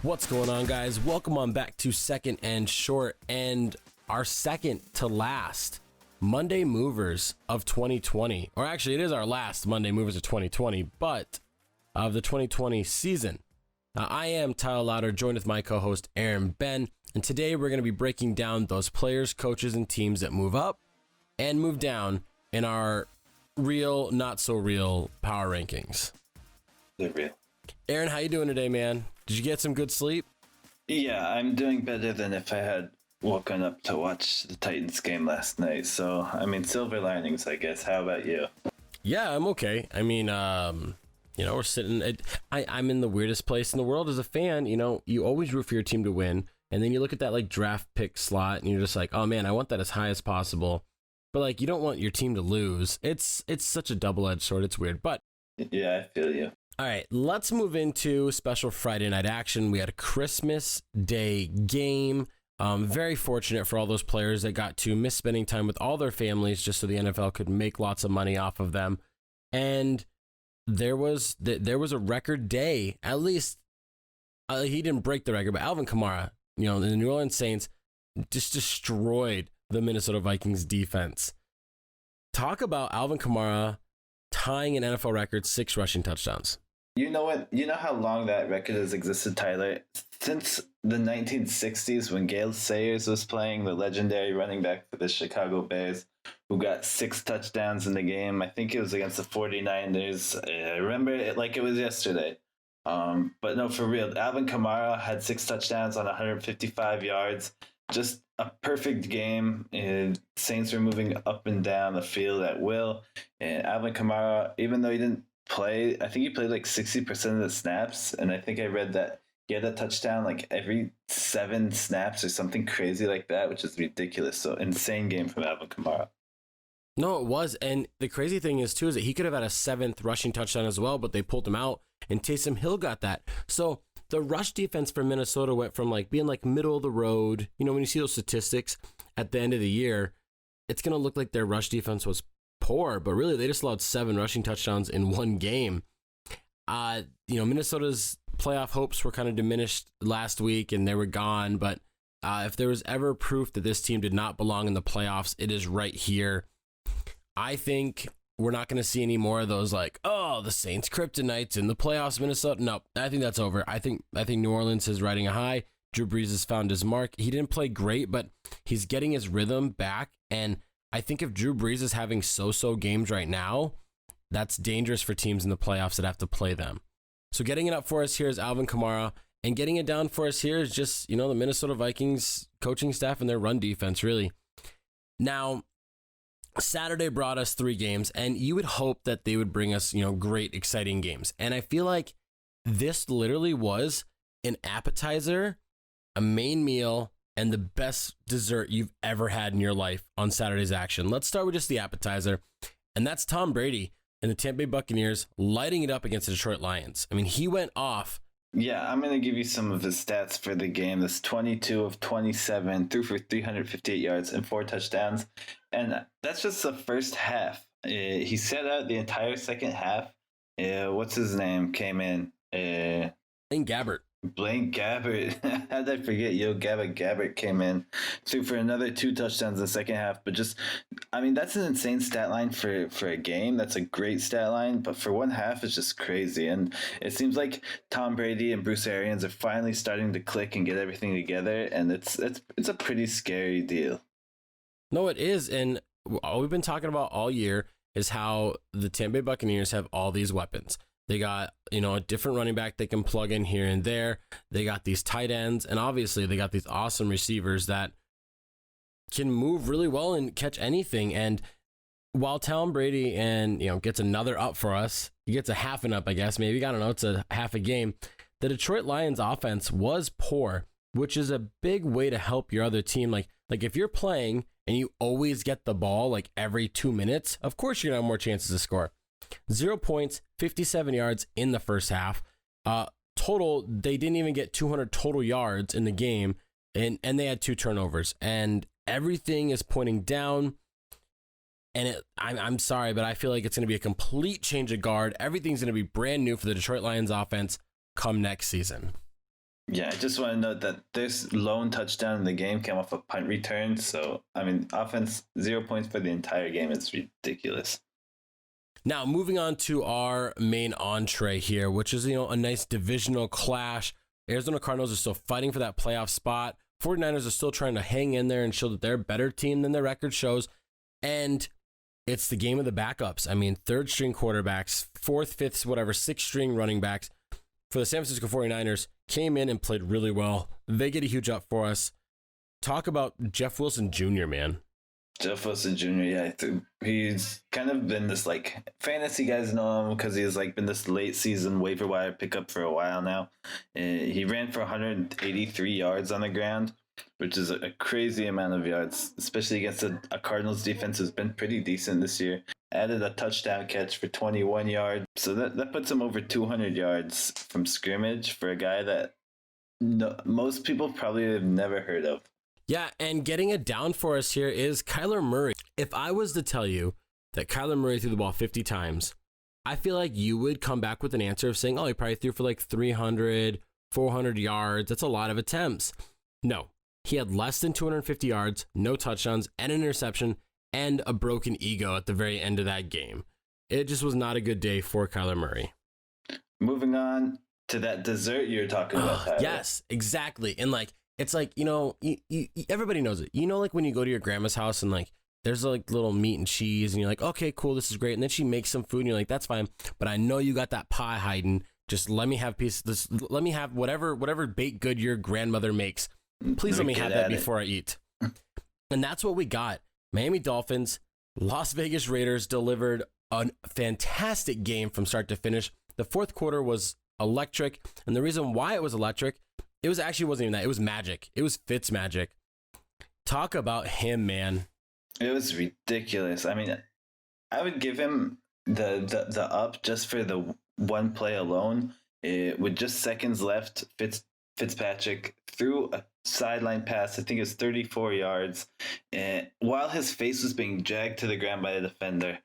What's going on, guys? Welcome on back to Second and Short and our second to last Monday Movers of 2020. Or actually, it is our last Monday Movers of 2020, but of the 2020 season. I am Tyler Lauder, joined with my co-host Aaron Ben, and today we're going to be breaking down those players, coaches, and teams that move up and move down in our real, not so real power rankings. They're real. Aaron, how you doing today, man? Did you get some good sleep? Yeah, I'm doing better than if I had woken up to watch the Titans game last night. So, I mean, silver linings, I guess. How about you? Yeah, I'm okay. I mean, we're sitting. I'm in the weirdest place in the world as a fan. You know, you always root for your team to win, and then you look at that like draft pick slot, and you're just like, oh man, I want that as high as possible. But like, you don't want your team to lose. It's such a double-edged sword. It's weird, but yeah, I feel you. All right, let's move into special Friday night action. We had a Christmas Day game. Very fortunate for all those players that got to miss spending time with all their families just so the NFL could make lots of money off of them. And there was a record day. At least he didn't break the record, but Alvin Kamara, the New Orleans Saints just destroyed the Minnesota Vikings defense. Talk about Alvin Kamara tying an NFL record, 6 rushing touchdowns. You know what? You know how long that record has existed, Tyler? Since the 1960s when Gale Sayers was playing, the legendary running back for the Chicago Bears, who got 6 touchdowns in the game. I think it was against the 49ers. I remember it like it was yesterday. But no, for real, Alvin Kamara had 6 touchdowns on 155 yards. Just a perfect game. And Saints were moving up and down the field at will. And Alvin Kamara, even though he didn't play, I think he played like 60% of the snaps. And I think I read that he had a touchdown like every 7 snaps or something crazy like that, which is ridiculous. So insane game from Alvin Kamara. No, it was. And the crazy thing is, too, is that he could have had a 7th rushing touchdown as well, but they pulled him out, and Taysom Hill got that. So the rush defense for Minnesota went from like being like middle of the road. You know, when you see those statistics at the end of the year, it's going to look like their rush defense was poor, but really they just allowed 7 rushing touchdowns in one game. Minnesota's playoff hopes were kind of diminished last week and they were gone. But if there was ever proof that this team did not belong in the playoffs, it is right here. I think we're not going to see any more of those like, oh, the Saints kryptonites in the playoffs, Minnesota. No, I think that's over. I think New Orleans is riding a high. Drew Brees has found his mark. He didn't play great, but he's getting his rhythm back. And I think if Drew Brees is having so-so games right now, that's dangerous for teams in the playoffs that have to play them. So getting it up for us here is Alvin Kamara, and getting it down for us here is just, the Minnesota Vikings coaching staff and their run defense, really. Now, Saturday brought us 3 games, and you would hope that they would bring us, great, exciting games. And I feel like this literally was an appetizer, a main meal, and the best dessert you've ever had in your life on Saturday's action. Let's start with just the appetizer, and that's Tom Brady and the Tampa Bay Buccaneers lighting it up against the Detroit Lions. I mean, he went off. Yeah, I'm going to give you some of his stats for the game. This 22 of 27, threw for 358 yards and 4 touchdowns. And that's just the first half. He set out the entire second half. What's his name came in? Blaine Gabbert. Blaine Gabbert. How did I forget? Gabbert came in, threw for another 2 touchdowns in the second half. But that's an insane stat line for a game. That's a great stat line. But for one half, it's just crazy. And it seems like Tom Brady and Bruce Arians are finally starting to click and get everything together. And it's a pretty scary deal. No, it is. And all we've been talking about all year is how the Tampa Bay Buccaneers have all these weapons. They got, a different running back they can plug in here and there. They got these tight ends, and obviously they got these awesome receivers that can move really well and catch anything. And while Tom Brady gets another up for us, he gets a half an up, I guess, maybe. I don't know, it's a half a game. The Detroit Lions offense was poor, which is a big way to help your other team. Like if you're playing and you always get the ball like every 2 minutes, of course you're going to have more chances to score. 0 points, 57 yards in the first half. Total, they didn't even get 200 total yards in the game, and they had 2 turnovers. And everything is pointing down. And I'm sorry, but I feel like it's going to be a complete change of guard. Everything's going to be brand new for the Detroit Lions offense come next season. Yeah, I just want to note that this lone touchdown in the game came off a punt return. So, I mean, offense, 0 points for the entire game. It's ridiculous. Now, moving on to our main entree here, which is, a nice divisional clash. Arizona Cardinals are still fighting for that playoff spot. 49ers are still trying to hang in there and show that they're a better team than their record shows. And it's the game of the backups. I mean, third string quarterbacks, fourth, fifth, whatever, sixth string running backs for the San Francisco 49ers came in and played really well. They get a huge up for us. Talk about Jeff Wilson Jr., man. Jeff Wilson Jr., yeah, he's kind of been this fantasy guys know him because he's been this late season waiver wire pickup for a while now. He ran for 183 yards on the ground, which is a crazy amount of yards, especially against a Cardinals defense who's been pretty decent this year. Added a touchdown catch for 21 yards, so that puts him over 200 yards from scrimmage for a guy that most people probably have never heard of. Yeah, and getting it down for us here is Kyler Murray. If I was to tell you that Kyler Murray threw the ball 50 times, I feel like you would come back with an answer of saying, oh, he probably threw for 300, 400 yards. That's a lot of attempts. No, he had less than 250 yards, no touchdowns, and an interception, and a broken ego at the very end of that game. It just was not a good day for Kyler Murray. Moving on to that dessert you're talking about, Tyler. Yes, exactly. And it's everybody knows it. When you go to your grandma's house and there's little meat and cheese and you're like, okay, cool, this is great. And then she makes some food and you're like, that's fine. But I know you got that pie hiding. Just let me have a piece of this. Let me have whatever baked good your grandmother makes. Please let me have that before I eat. And that's what we got. Miami Dolphins, Las Vegas Raiders delivered a fantastic game from start to finish. The fourth quarter was electric. And the reason why it was electric, wasn't even that. It was magic. It was Fitz magic. Talk about him, man. It was ridiculous. I mean, I would give him the up just for the one play alone. With just seconds left, Fitzpatrick threw a sideline pass. I think it was 34 yards, while his face was being dragged to the ground by a defender.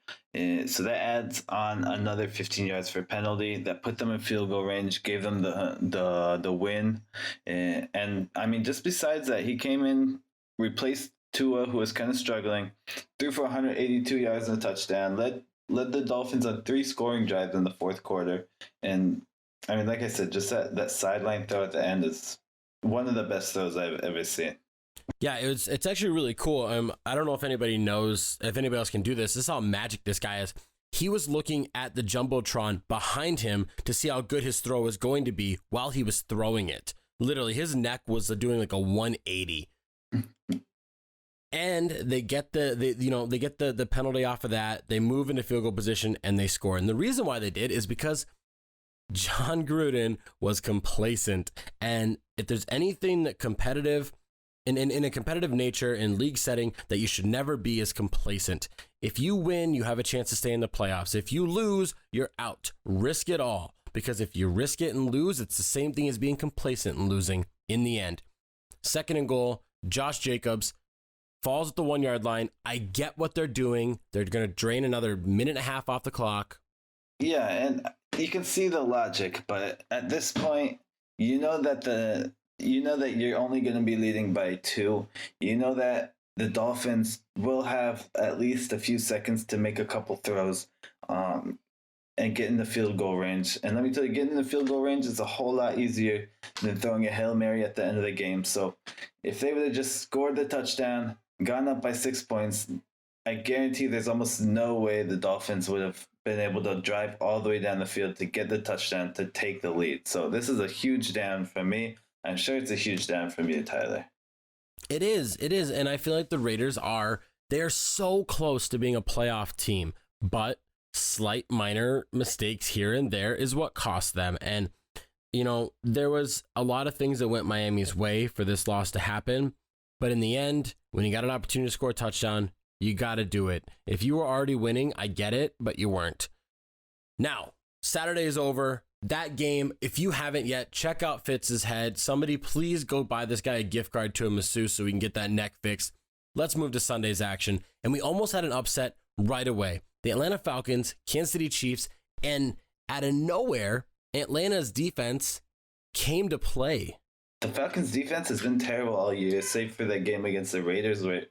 So that adds on another 15 yards for a penalty that put them in field goal range, gave them the win. And I mean, just besides that, he came in, replaced Tua, who was kind of struggling, threw for 182 yards and a touchdown, led the Dolphins on 3 scoring drives in the fourth quarter. And I mean, like I said, just that sideline throw at the end is one of the best throws I've ever seen. Yeah, it's actually really cool. I don't know if anybody knows, if anybody else can do this. This is how magic this guy is. He was looking at the Jumbotron behind him to see how good his throw was going to be while he was throwing it. Literally, his neck was doing a 180. And they get the penalty off of that. They move into field goal position and they score. And the reason why they did is because John Gruden was complacent. And if there's anything that competitive in a competitive nature in league setting that you should never be, is complacent. If you win, you have a chance to stay in the playoffs. If you lose, you're out. Risk it all, because if you risk it and lose, it's the same thing as being complacent and losing in the end. Second and goal, Josh Jacobs falls at the 1 yard line. I get what they're doing. They're going to drain another minute and a half off the clock. Yeah, and you can see the logic, but at this point, you know that you're only going to be leading by 2. You know that the Dolphins will have at least a few seconds to make a couple throws and get in the field goal range. And let me tell you, getting in the field goal range is a whole lot easier than throwing a Hail Mary at the end of the game. So if they would have just scored the touchdown, gone up by 6 points, I guarantee there's almost no way the Dolphins would have been able to drive all the way down the field to get the touchdown to take the lead. So this is a huge down for me. I'm sure it's a huge down from you, Tyler. It is. And I feel like the Raiders they're so close to being a playoff team, but slight minor mistakes here and there is what cost them. And, there was a lot of things that went Miami's way for this loss to happen. But in the end, when you got an opportunity to score a touchdown, you got to do it. If you were already winning, I get it, but you weren't. Now, Saturday is over. That game, if you haven't yet, check out Fitz's head. Somebody please go buy this guy a gift card to a masseuse so we can get that neck fixed. Let's move to Sunday's action. And we almost had an upset right away. The Atlanta Falcons, Kansas City Chiefs, and out of nowhere, Atlanta's defense came to play. the Falcons defense has been terrible all year, save for that game against the Raiders where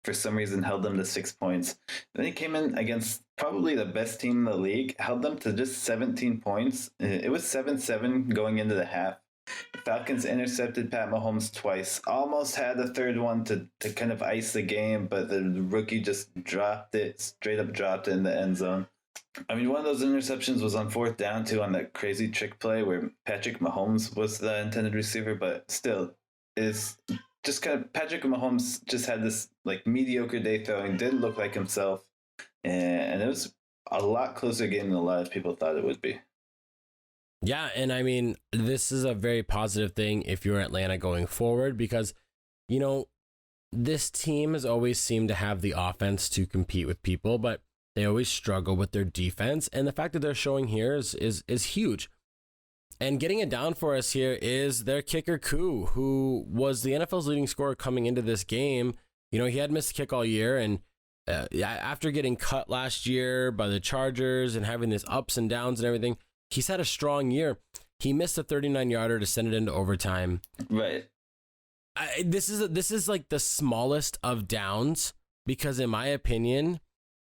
for some reason held them to 6 points. Then he came in against probably the best team in the league, held them to just 17 points. It was 7-7 going into the half. The Falcons intercepted Pat Mahomes twice, almost had a third one to kind of ice the game, but the rookie just straight up dropped it in the end zone. I mean, one of those interceptions was on fourth down, too, on that crazy trick play where Patrick Mahomes was the intended receiver, but still, is just kind of Patrick Mahomes just had this like mediocre day throwing, didn't look like himself, and it was a lot closer game than a lot of people thought it would be. Yeah, and I mean, this is a very positive thing if you're Atlanta going forward because, you know, this team has always seemed to have the offense to compete with people, but they always struggle with their defense, and the fact that they're showing here is huge. And getting it down for us here is their kicker, Koo, who was the NFL's leading scorer coming into this game. You know, he had missed a kick all year, and after getting cut last year by the Chargers and having this ups and downs and everything, he's had a strong year. He missed a 39-yarder to send it into overtime. Right. This is like the smallest of downs because, in my opinion,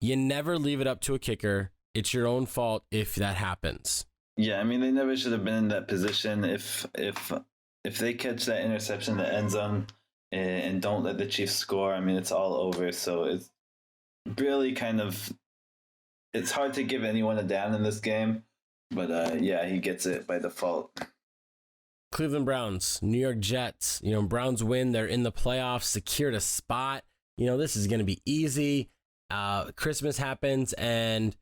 you never leave it up to a kicker. It's your own fault if that happens. Yeah, I mean, they never should have been in that position. If they catch that interception in the end zone and don't let the Chiefs score, I mean, it's all over. So it's really kind of, it's hard to give anyone a down in this game. But yeah, he gets it by default. Cleveland Browns, New York Jets. You know, Browns win. They're in the playoffs, secured a spot. You know, this is going to be easy. Christmas happens and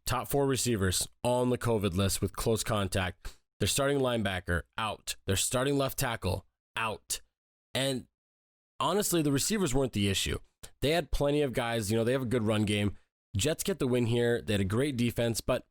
top 4 receivers all on the COVID list with close contact. Their starting linebacker out. Their starting left tackle out. And honestly, the receivers weren't the issue. They had plenty of guys. You know, they have a good run game. Jets get the win here. They had a great defense, but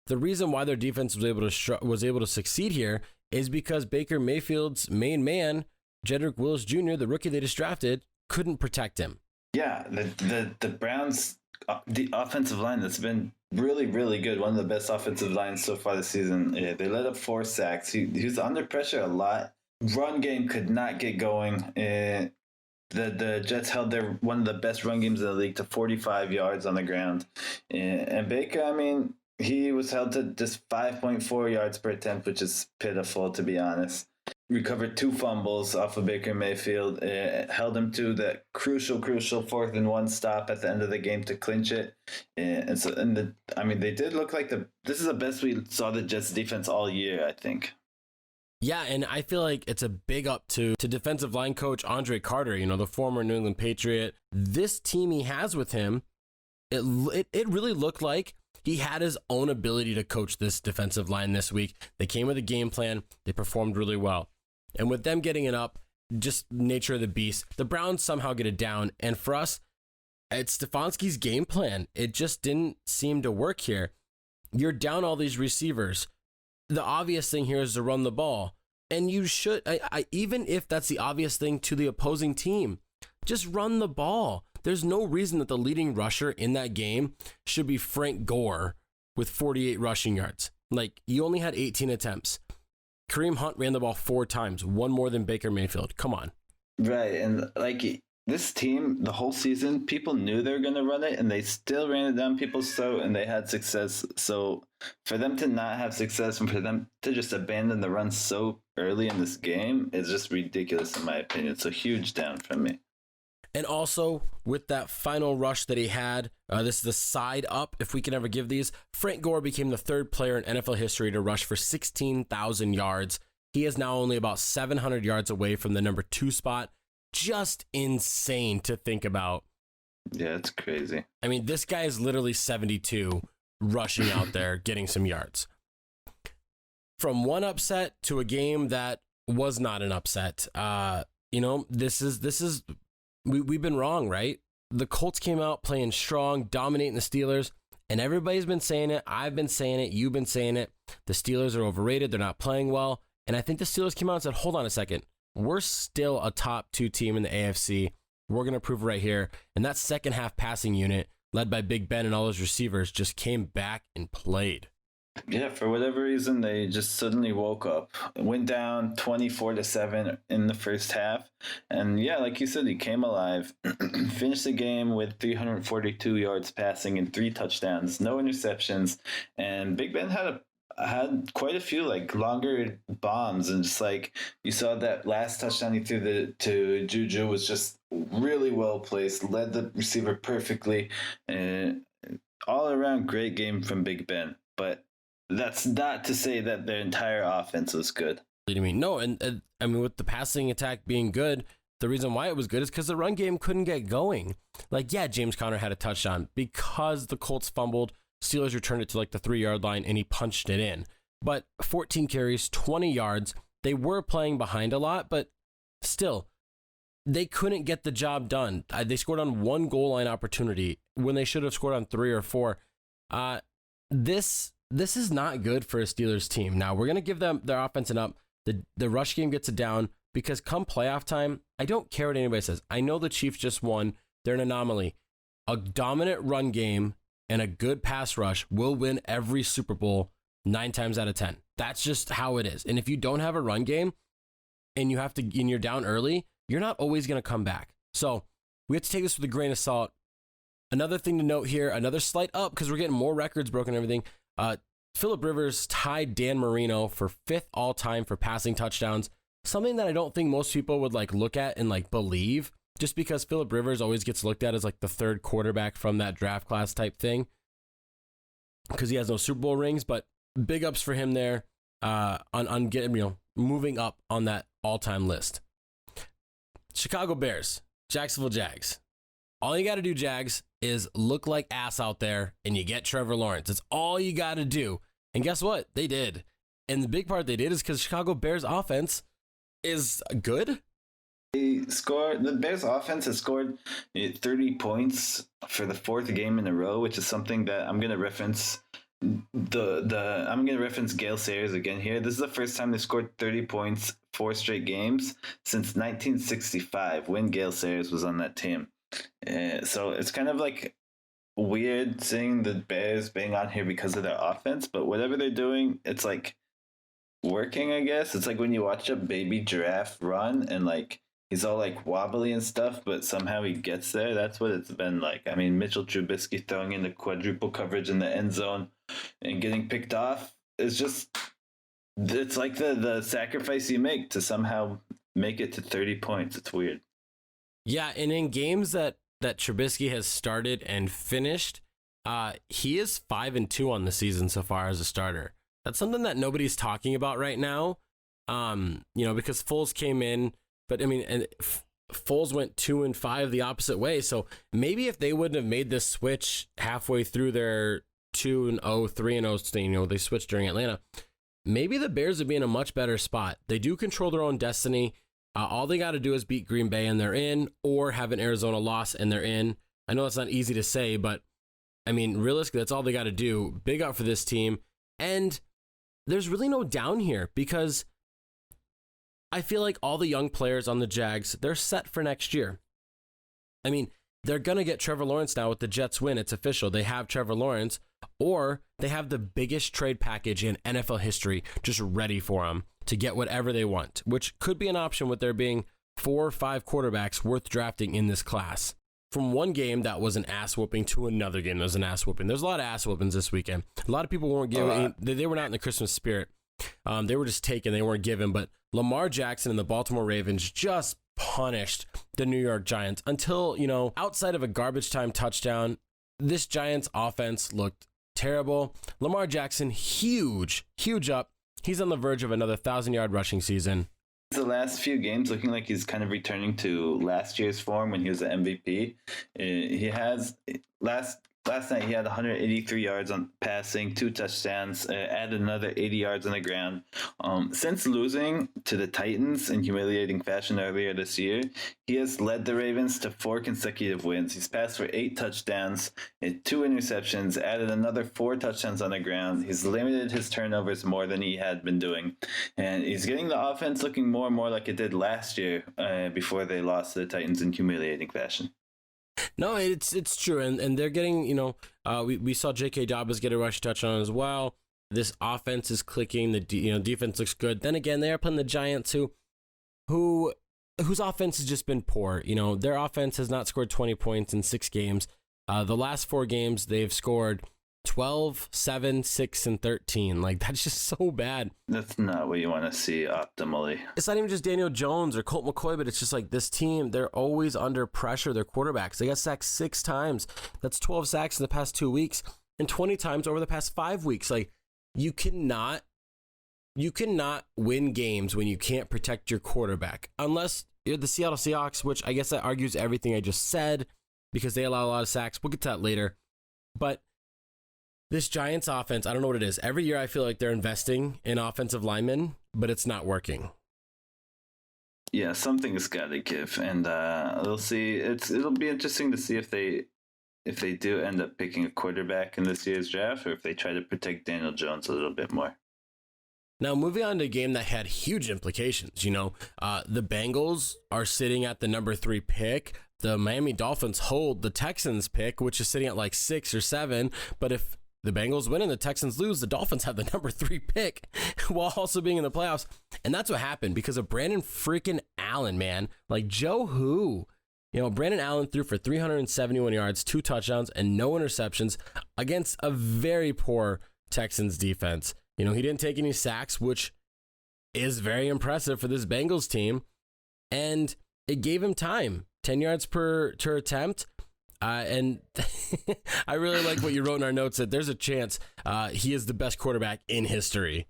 the reason why their defense was able to succeed here is because Baker Mayfield's main man, Jedrick Wills Jr., the rookie they just drafted, couldn't protect him. Yeah, the Browns, the offensive line that's been really, really good. One of the best offensive lines so far this season. Yeah, they let up 4 sacks. He was under pressure a lot. Run game could not get going. The Jets held one of the best run games in the league to 45 yards on the ground. And Baker, I mean, he was held to just 5.4 yards per attempt, which is pitiful, to be honest. Recovered 2 fumbles off of Baker Mayfield. Held him to that crucial 4th and 1 stop at the end of the game to clinch it. They did look like this is the best we saw the Jets defense all year, I think. Yeah, and I feel like it's a big up to defensive line coach Andre Carter, you know, the former New England Patriot. This team he has with him, it really looked like he had his own ability to coach this defensive line this week. They came with a game plan. They performed really well. And with them getting it up, just nature of the beast, the Browns somehow get it down. And for us, it's Stefanski's game plan. It just didn't seem to work here. You're down all these receivers. The obvious thing here is to run the ball. And you should, even if that's the obvious thing to the opposing team, just run the ball. There's no reason that the leading rusher in that game should be Frank Gore with 48 rushing yards. Like, you only had 18 attempts. Kareem Hunt ran the ball 4 times, 1 more than Baker Mayfield. Come on. Right, and like this team, the whole season, people knew they were going to run it, and they still ran it down people's throat, and they had success. So for them to not have success and for them to just abandon the run so early in this game is just ridiculous, in my opinion. It's a huge down from me. And also, with that final rush that he had, this is the side up, if we can ever give these, Frank Gore became the 3rd player in NFL history to rush for 16,000 yards. He is now only about 700 yards away from the number 2 spot. Just insane to think about. Yeah, it's crazy. I mean, this guy is literally 72, rushing out there, getting some yards. From one upset to a game that was not an upset. We've been wrong, right? The Colts came out playing strong, dominating the Steelers, and everybody's been saying it. I've been saying it. You've been saying it. The Steelers are overrated. They're not playing well. And I think the Steelers came out and said, hold on a second. We're still a top 2 team in the AFC. We're going to prove it right here. And that second half passing unit, led by Big Ben and all his receivers, just came back and played. Yeah, for whatever reason, they just suddenly woke up. Went down 24-7 in the first half. And yeah, like you said, he came alive. Finished the game with 342 yards passing and 3 touchdowns, no interceptions. And Big Ben had quite a few like longer bombs, and just like you saw that last touchdown he threw to Juju was just really well placed, led the receiver perfectly, and all around great game from Big Ben. But that's not to say that their entire offense was good. I mean, no, and I mean, with the passing attack being good, the reason why it was good is because the run game couldn't get going. Like, yeah, James Conner had a touchdown because the Colts fumbled. Steelers returned it to like the 3-yard line and he punched it in. But 14 carries, 20 yards. They were playing behind a lot, but still, they couldn't get the job done. They scored on 1 goal line opportunity when they should have scored on 3 or 4. This is not good for a Steelers team. Now, we're going to give them their offense an up. The rush game gets it down because come playoff time, I don't care what anybody says. I know the Chiefs just won. They're an anomaly. A dominant run game and a good pass rush will win every Super Bowl 9 times out of 10. That's just how it is. And if you don't have a run game and you're down early, you're not always going to come back. So we have to take this with a grain of salt. Another thing to note here, another slight up because we're getting more records broken and everything. Phillip Rivers tied Dan Marino for 5th all time for passing touchdowns. Something that I don't think most people would like look at and like believe, just because Phillip Rivers always gets looked at as like the 3rd quarterback from that draft class type thing because he has no Super Bowl rings. But big ups for him there on getting, moving up on that all-time list. Chicago Bears, Jacksonville Jags. All you got to do, Jags, is look like ass out there and you get Trevor Lawrence. That's all you got to do. And guess what? They did. And the big part they did is because Chicago Bears offense is good. The Bears offense has scored 30 points for the 4th game in a row, which is something that I'm going to reference. I'm going to reference Gale Sayers again here. This is the first time they scored 30 points 4 straight games since 1965 when Gale Sayers was on that team. So it's kind of like weird seeing the Bears being on here because of their offense, but whatever they're doing, it's like working, I guess. It's like when you watch a baby giraffe run and like he's all like wobbly and stuff, but somehow he gets there. That's what it's been like. I mean, Mitchell Trubisky throwing in the quadruple coverage in the end zone and getting picked off is just, it's like the sacrifice you make to somehow make it to 30 points. It's weird. Yeah, and in games that Trubisky has started and finished, he is 5-2 on the season so far as a starter. That's something that nobody's talking about right now, because Foles came in, but I mean, and Foles went 2-5 the opposite way. So maybe if they wouldn't have made this switch halfway through their 2-0, 3-0, they switched during Atlanta, maybe the Bears would be in a much better spot. They do control their own destiny. All they got to do is beat Green Bay and they're in, or have an Arizona loss and they're in. I know that's not easy to say, but I mean, realistically, that's all they got to do. Big up for this team. And there's really no down here because I feel like all the young players on the Jags, they're set for next year. I mean, they're going to get Trevor Lawrence now with the Jets win. It's official. They have Trevor Lawrence, or they have the biggest trade package in NFL history just ready for them to get whatever they want, which could be an option with there being 4 or 5 quarterbacks worth drafting in this class. From one game that was an ass whooping to another game that was an ass whooping. There's a lot of ass whoopings this weekend. A lot of people weren't giving, they were not in the Christmas spirit. They were just taken, they weren't given. But Lamar Jackson and the Baltimore Ravens just punished the New York Giants until, outside of a garbage time touchdown, this Giants offense looked terrible. Lamar Jackson, huge up. He's on the verge of another 1,000-yard rushing season. The last few games looking like he's kind of returning to last year's form when he was the MVP. He has last night he had 183 yards on passing, 2 touchdowns, added another 80 yards on the ground. Since losing to the Titans in humiliating fashion earlier this year, he has led the Ravens to 4 consecutive wins. He's passed for 8 touchdowns, 2 interceptions, added another 4 touchdowns on the ground. He's limited his turnovers more than he had been doing. And he's getting the offense looking more and more like it did last year before they lost to the Titans in humiliating fashion. No, it's true, and they're getting, we saw J.K. Dobbins get a rush touchdown as well. This offense is clicking. The defense looks good. Then again, they are playing the Giants, whose offense has just been poor. Their offense has not scored 20 points in 6 games. The last 4 games, they've scored 12, 7, 6, and 13. Like, that's just so bad. That's not what you want to see optimally. It's not even just Daniel Jones or Colt McCoy, but it's just like this team, they're always under pressure. Their quarterbacks, they got sacked 6 times. That's 12 sacks in the past 2 weeks and 20 times over the past 5 weeks. Like, you cannot win games when you can't protect your quarterback, unless you're the Seattle Seahawks, which I guess that argues everything I just said because they allow a lot of sacks. We'll get to that later. But this Giants offense, I don't know what it is. Every year I feel like they're investing in offensive linemen, but it's not working. Yeah, something's got to give, and we'll see. It'll be interesting to see if they do end up picking a quarterback in this year's draft, or if they try to protect Daniel Jones a little bit more. Now, moving on to a game that had huge implications. The Bengals are sitting at the number 3 pick. The Miami Dolphins hold the Texans pick, which is sitting at like 6 or 7. But if the Bengals win and the Texans lose, the Dolphins have the number 3 pick while also being in the playoffs. And that's what happened because of Brandon freaking Allen, man. Like, Joe who? Brandon Allen threw for 371 yards, 2 touchdowns, and no interceptions against a very poor Texans defense. He didn't take any sacks, which is very impressive for this Bengals team. And it gave him time, 10 yards per attempt. And I really like what you wrote in our notes, that there's a chance he is the best quarterback in history.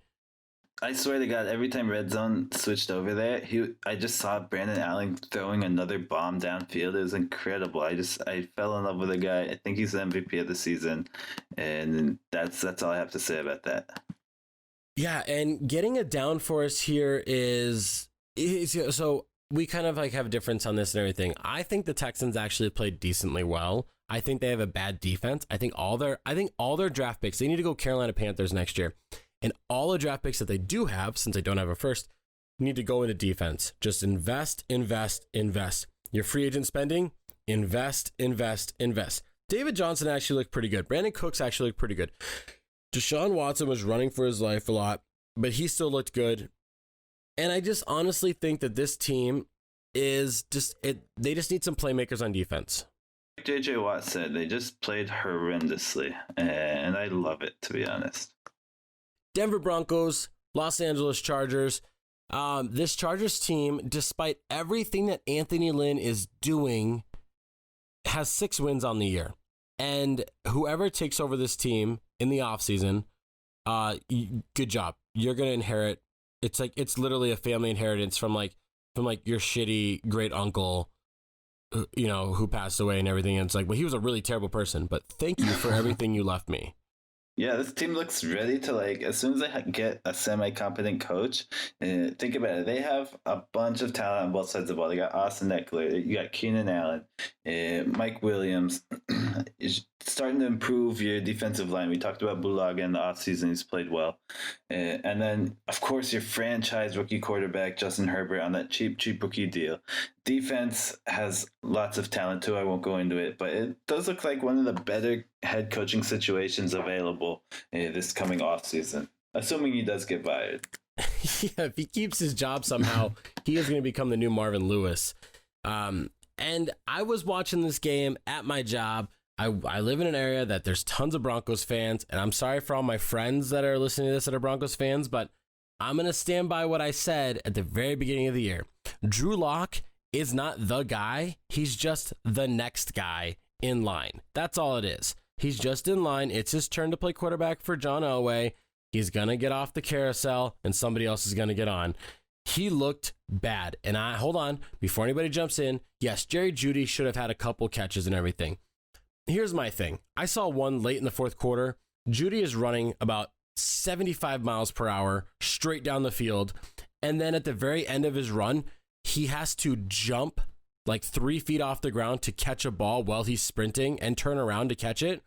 I swear to God, every time Red Zone switched over there, I just saw Brandon Allen throwing another bomb downfield. It was incredible. I fell in love with the guy. I think he's the MVP of the season, and that's all I have to say about that. Yeah, and getting it down for us here is so we kind of like have a difference on this and everything. I think the Texans actually played decently well. I think they have a bad defense. I think all their draft picks, they need to go Carolina Panthers next year. And all the draft picks that they do have, since they don't have a first, need to go into defense. Just invest. Your free agent spending, invest. David Johnson actually looked pretty good. Brandon Cooks actually looked pretty good. Deshaun Watson was running for his life a lot, but he still looked good. And I just honestly think that this team is they just need some playmakers on defense. J.J. Watt said they just played horrendously, and I love it, to be honest. Denver Broncos, Los Angeles Chargers. This Chargers team, despite everything that Anthony Lynn is doing, has 6 wins on the year. And whoever takes over this team in the offseason, good job. You're going to inherit. It's literally a family inheritance from your shitty great uncle, who passed away and everything. And it's like, well, he was a really terrible person, but thank you for everything you left me. Yeah, this team looks ready to, as soon as they get a semi-competent coach, think about it. They have a bunch of talent on both sides of the ball. They got Austin Eckler, you got Keenan Allen, Mike Williams. Is starting to improve your defensive line. We talked about Bulaga in the offseason. He's played well. And then, of course, your franchise rookie quarterback, Justin Herbert, on that cheap rookie deal. Defense has lots of talent, too. I won't go into it, but it does look like one of the better head coaching situations available this coming offseason, assuming he does get fired. Yeah, if he keeps his job somehow, he is going to become the new Marvin Lewis. And I was watching this game at my job. I live in an area that there's tons of Broncos fans, and I'm sorry for all my friends that are listening to this that are Broncos fans, but I'm going to stand by what I said at the very beginning of the year. Drew Lock is not the guy. He's just the next guy in line. That's all it is. He's just in line. It's his turn to play quarterback for John Elway. He's going to get off the carousel, and somebody else is going to get on. He looked bad. And hold on, before anybody jumps in, yes, Jerry Jeudy should have had a couple catches and everything. Here's my thing. I saw one late in the fourth quarter. Jeudy is running about 75 miles per hour straight down the field. And then at the very end of his run, he has to jump like 3 feet off the ground to catch a ball while he's sprinting and turn around to catch it.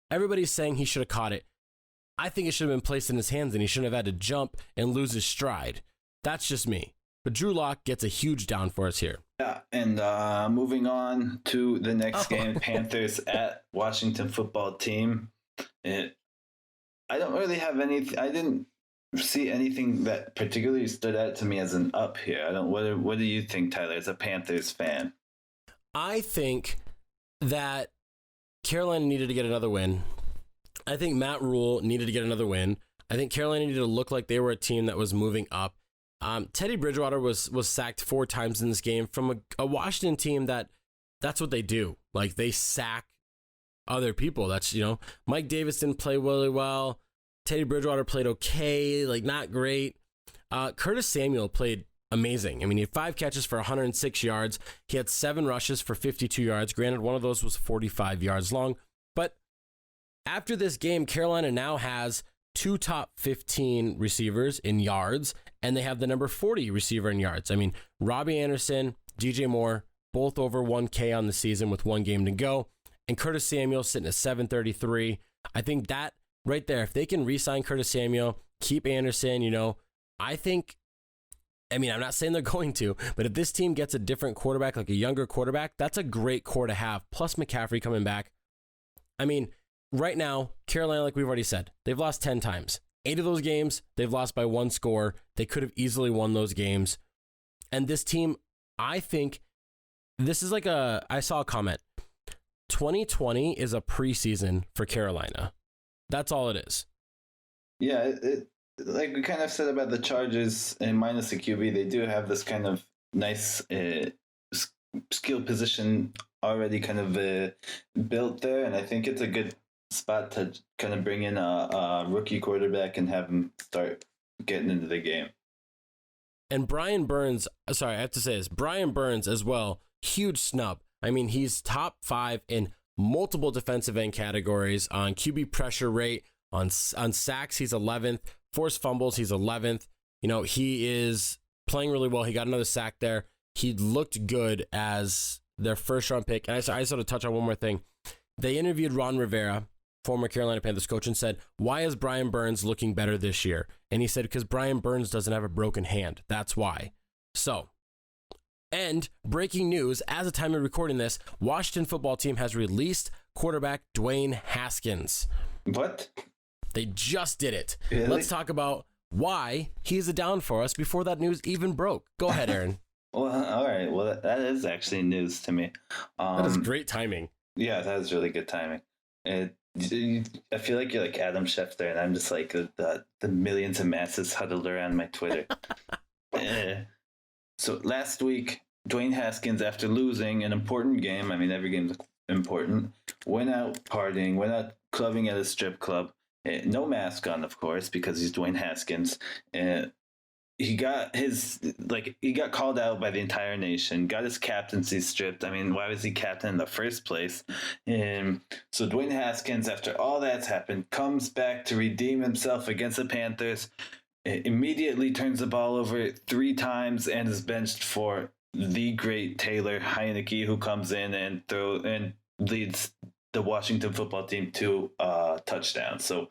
Everybody's saying he should have caught it. I think it should have been placed in his hands and he shouldn't have had to jump and lose his stride. That's just me. But Drew Lock gets a huge down for us here. Yeah, and moving on to the next game, Panthers at Washington football team. I don't really have anything. I didn't see anything that particularly stood out to me as an up here. I don't. What do you think, Tyler, as a Panthers fan? I think that Carolina needed to get another win. I think Matt Rule needed to get another win. I think Carolina needed to look like they were a team that was moving up. Teddy Bridgewater was sacked 4 times in this game from a Washington team that's what they do. Like, they sack other people. That's, Mike Davis didn't play really well. Teddy Bridgewater played okay, like not great. Curtis Samuel played amazing. I mean, he had 5 catches for 106 yards. He had 7 rushes for 52 yards. Granted, one of those was 45 yards long. But after this game, Carolina now has 2 top 15 receivers in yards, and they have the number 40 receiver in yards. I mean, Robbie Anderson, DJ Moore, both over 1K on the season with 1 game to go. And Curtis Samuel sitting at 733. I think that right there, if they can re-sign Curtis Samuel, keep Anderson, I'm not saying they're going to, but if this team gets a different quarterback, like a younger quarterback, that's a great core to have. Plus McCaffrey coming back. I mean, right now, Carolina, like we've already said, they've lost 10 times. 8 of those games, they've lost by 1 score. They could have easily won those games. And this team, I think, this is I saw a comment. 2020 is a preseason for Carolina. That's all it is. Yeah, like we kind of said about the Chargers and minus the QB, they do have this kind of nice skill position already kind of built there, and I think it's a good spot to kind of bring in a rookie quarterback and have him start getting into the game. And Brian Burns, sorry, I have to say this, Brian Burns as well, huge snub. I mean, he's top 5 in multiple defensive end categories on QB pressure rate, on sacks, he's 11th, forced fumbles, he's 11th. He is playing really well. He got another sack there. He looked good as their first round pick. And I just want to touch on one more thing. They interviewed Ron Rivera, former Carolina Panthers coach, and said, why is Brian Burns looking better this year? And he said, because Brian Burns doesn't have a broken hand. That's why. So, and breaking news, as of time of recording this, Washington football team has released quarterback Dwayne Haskins. What? They just did it. Really? Let's talk about why he's a down for us before that news even broke. Go ahead, Aaron. Well, all right. Well, that is actually news to me. That is great timing. Yeah, that is really good timing. I feel like you're like Adam Schefter, and I'm just like the millions of masses huddled around my Twitter. So last week, Dwayne Haskins, after losing an important game, I mean, every game's important, went out partying, went out clubbing at a strip club. No mask on, of course, because he's Dwayne Haskins. He got called out by the entire nation, got his captaincy stripped. I mean, why was he captain in the first place? So Dwayne Haskins, after all that's happened, comes back to redeem himself against the Panthers, immediately turns the ball over 3 times and is benched for the great Taylor Heineke, who comes in and leads the Washington football team to touchdown. So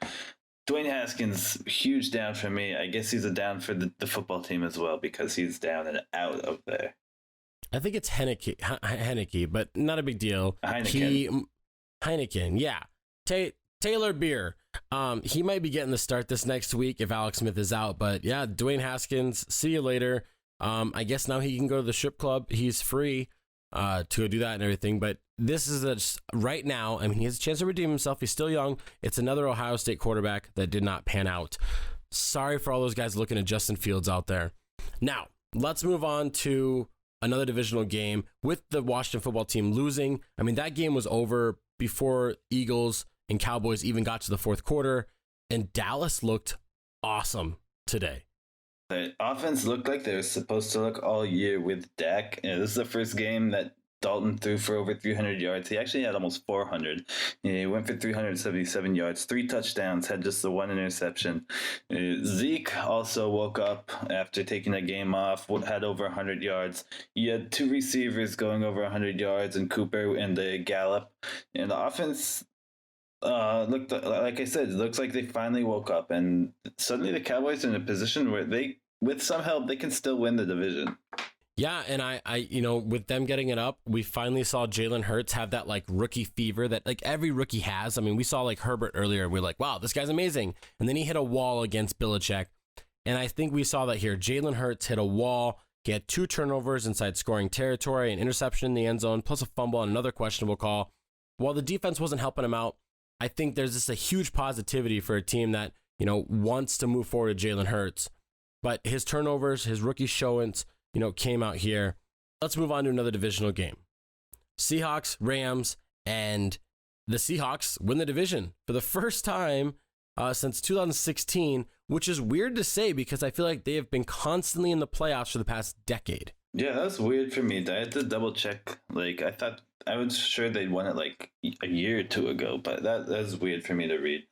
Dwayne Haskins, huge down for me. I guess he's a down for the football team as well, because he's down and out of there. I think it's Heineke, but not a big deal. Heineken, yeah. Taylor Beer. He might be getting the start this next week if Alex Smith is out, but yeah, Dwayne Haskins, see you later. I guess now he can go to the strip club. He's free to go do that and everything, but this is right now, I mean, he has a chance to redeem himself. He's still young. It's another Ohio State quarterback that did not pan out. Sorry for all those guys looking at Justin Fields out there. Now, let's move on to another divisional game with the Washington football team losing. I mean, that game was over before Eagles and Cowboys even got to the fourth quarter, and Dallas looked awesome today. The offense looked like they were supposed to look all year with Dak. This is the first game that Dalton threw for over 300 yards. He actually had almost 400. He went for 377 yards, 3 touchdowns, had just the 1 interception. Zeke also woke up after taking a game off, had over 100 yards. He had 2 receivers going over 100 yards, and Cooper and Gallup. And the offense looked, like I said, it looks like they finally woke up. And suddenly the Cowboys are in a position where they, with some help, they can still win the division. Yeah, and with them getting it up, we finally saw Jalen Hurts have that like rookie fever that like every rookie has. I mean, we saw like Herbert earlier, and we're like, wow, this guy's amazing. And then he hit a wall against Belichick. And I think we saw that here. Jalen Hurts hit a wall. He had 2 turnovers inside scoring territory, an interception in the end zone, plus a fumble and another questionable call. While the defense wasn't helping him out, I think there's just a huge positivity for a team that, wants to move forward to Jalen Hurts. But his turnovers, his rookie showings, came out here. Let's move on to another divisional game. Seahawks, Rams, and the Seahawks win the division for the first time since 2016, which is weird to say because I feel like they have been constantly in the playoffs for the past decade. Yeah, that's weird for me. I had to double check. Like, I was sure they'd won it like a year or 2 ago, but that's weird for me to read.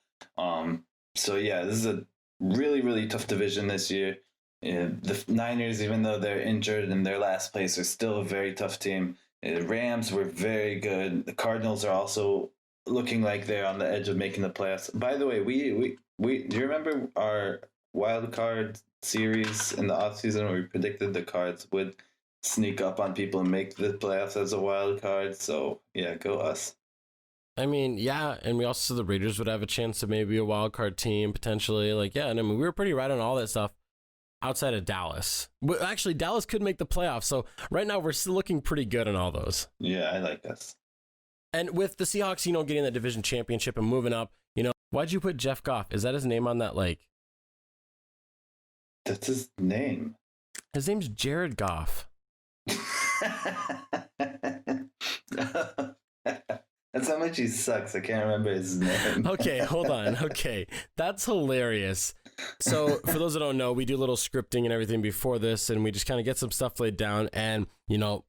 So yeah, this is a really, really tough division this year. The Niners, even though they're injured in their last place, are still a very tough team. The Rams were very good. The Cardinals are also looking like they're on the edge of making the playoffs. By the way, we do you remember our wild card series in the offseason where we predicted the Cards would sneak up on people and make the playoffs as a wild card? So yeah, go us. I mean, yeah, and we also said the Raiders would have a chance to maybe a wild card team potentially. Like, yeah, and I mean, we were pretty right on all that stuff outside of Dallas. But actually, Dallas could make the playoffs. So right now, we're still looking pretty good on all those. Yeah, I like us. And with the Seahawks, getting that division championship and moving up, why'd you put Jeff Goff? Is that his name on that, like? That's his name. His name's Jared Goff. That's how much he sucks. I can't remember his name. Okay, hold on. Okay, that's hilarious. So for those that don't know, we do a little scripting and everything before this, and we just kind of get some stuff laid down. And,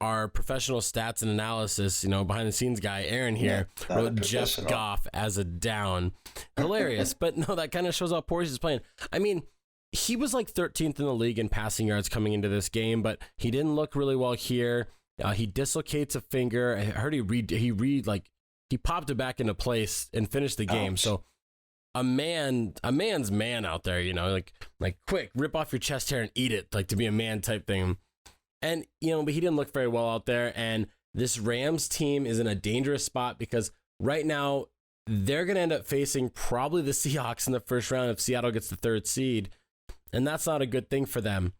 our professional stats and analysis, behind the scenes guy, Aaron here, wrote Jeff Goff as a down. Hilarious. But no, that kind of shows how poor he's playing. I mean, he was like 13th in the league in passing yards coming into this game, but he didn't look really well here. He dislocates a finger. I heard he popped it back into place and finished the game. Ouch. So a man's man out there, like quick, rip off your chest hair and eat it, like to be a man type thing. And, but he didn't look very well out there. And this Rams team is in a dangerous spot because right now they're going to end up facing probably the Seahawks in the first round if Seattle gets the 3rd seed. And that's not a good thing for them.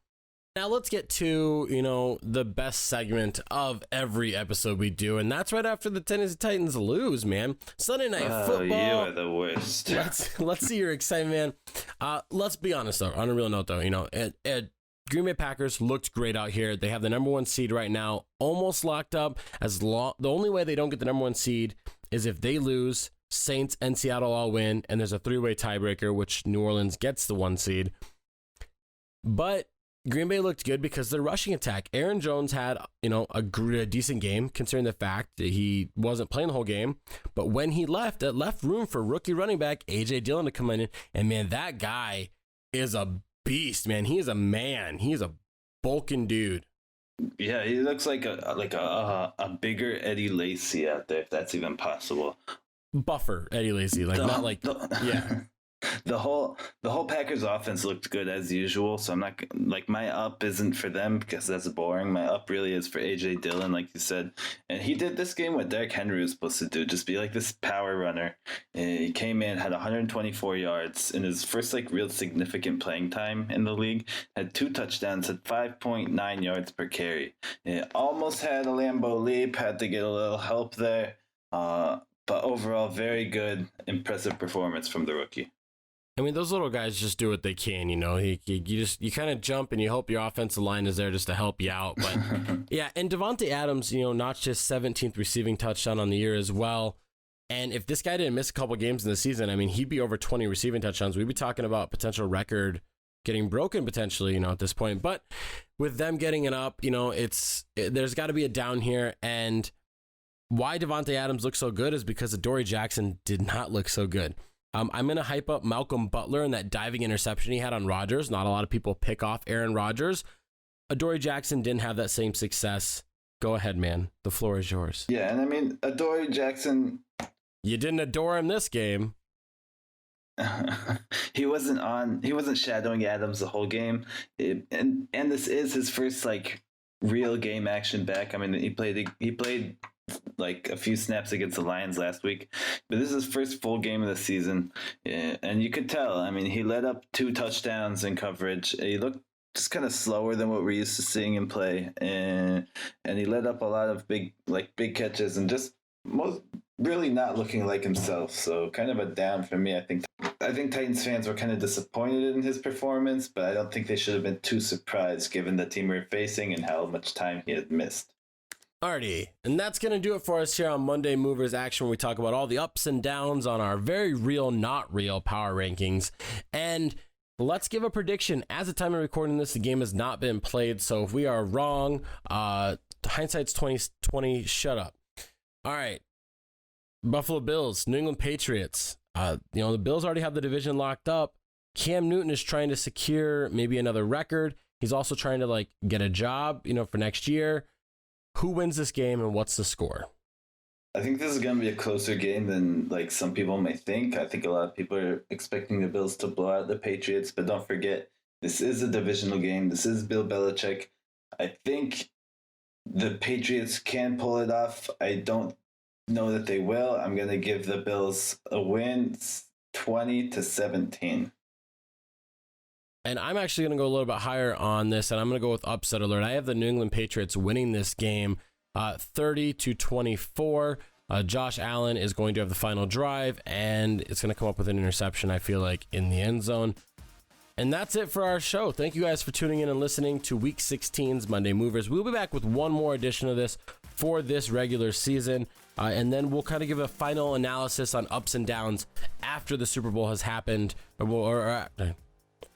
Now let's get to, the best segment of every episode we do. And that's right after the Tennessee Titans lose, man. Sunday Night Football. You are the worst. Let's see your excitement, man. Let's be honest, though. On a real note, though, Green Bay Packers looked great out here. They have the number 1 seed right now, almost locked up. The only way they don't get the number 1 seed is if they lose, Saints and Seattle all win, and there's a 3-way tiebreaker, which New Orleans gets the 1 seed. But Green Bay looked good because their rushing attack. Aaron Jones had, a decent game considering the fact that he wasn't playing the whole game. But when he left, it left room for rookie running back A.J. Dillon to come in. And man, that guy is a beast, man. He is a man. He is a bulking dude. Yeah, he looks like a bigger Eddie Lacy out there, if that's even possible. Buffer Eddie Lacy, yeah. The whole Packers offense looked good as usual, so I'm not like my up isn't for them because that's boring. My up really is for AJ Dillon, like you said, and he did this game what Derrick Henry was supposed to do, just be like this power runner. He came in, had 124 yards in his first real significant playing time in the league, had 2 touchdowns, had 5.9 yards per carry. Almost had a Lambeau leap, had to get a little help there, but overall very good, impressive performance from the rookie. I mean, those little guys just do what they can, you kind of jump and you hope your offensive line is there just to help you out. But yeah, and Devontae Adams, notched his 17th receiving touchdown on the year as well. And if this guy didn't miss a couple games in the season, I mean, he'd be over 20 receiving touchdowns. We'd be talking about potential record getting broken potentially, at this point. But with them getting it up, there's got to be a down here. And why Devontae Adams looks so good is because Adoree Jackson did not look so good. I'm going to hype up Malcolm Butler and that diving interception he had on Rodgers. Not a lot of people pick off Aaron Rodgers. Adoree Jackson didn't have that same success. Go ahead, man. The floor is yours. Yeah, and I mean, Adoree Jackson... You didn't adore him this game. He wasn't shadowing Adams the whole game. And this is his first, real game action back. I mean, he played like a few snaps against the Lions last week, but this is his first full game of the season, and you could tell. I mean, he led up 2 touchdowns in coverage. He looked just kind of slower than what we're used to seeing him play, and he led up a lot of big catches and just really not looking like himself. So kind of a down for me. I think Titans fans were kind of disappointed in his performance, but I don't think they should have been too surprised given the team we're facing and how much time he had missed. Alrighty, and that's going to do it for us here on Monday Movers Action, where we talk about all the ups and downs on our very real, not real power rankings. And let's give a prediction. As the time of recording this, the game has not been played, so if we are wrong, hindsight's 2020, shut up. All right, Buffalo Bills, New England Patriots. The Bills already have the division locked up. Cam Newton is trying to secure maybe another record. He's also trying to get a job, for next year. Who wins this game and what's the score? I think this is going to be a closer game than some people may think. I think a lot of people are expecting the Bills to blow out the Patriots, but don't forget, this is a divisional game. This is Bill Belichick. I think the Patriots can pull it off. I don't know that they will. I'm going to give the Bills a win, 20-17. And I'm actually going to go a little bit higher on this, and I'm going to go with upset alert. I have the New England Patriots winning this game 30-24. Josh Allen is going to have the final drive, and it's going to come up with an interception, I feel like, in the end zone. And that's it for our show. Thank you guys for tuning in and listening to Week 16's Monday Movers. We'll be back with one more edition of this for this regular season, and then we'll kind of give a final analysis on ups and downs after the Super Bowl has happened,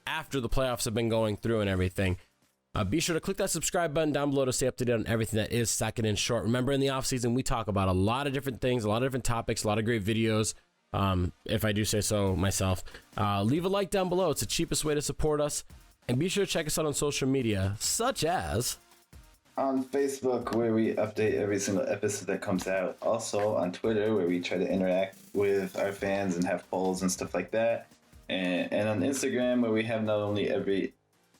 after the playoffs have been going through and everything. Be sure to click that subscribe button down below to stay up to date on everything that is Second and Short. Remember, in the offseason, we talk about a lot of different things, a lot of different topics, a lot of great videos, if I do say so myself. Leave a like down below. It's the cheapest way to support us. And be sure to check us out on social media, such as on Facebook, where we update every single episode that comes out. Also on Twitter, where we try to interact with our fans and have polls and stuff like that. And on Instagram, where we have not only every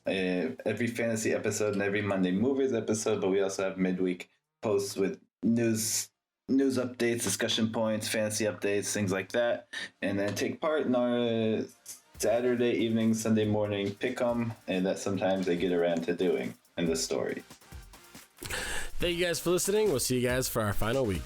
fantasy episode and every Monday Movers episode, but we also have midweek posts with news updates, discussion points, fantasy updates, things like that. And then take part in our Saturday evening, Sunday morning pick-em, and that sometimes they get around to doing in the story. Thank you guys for listening. We'll see you guys for our final week.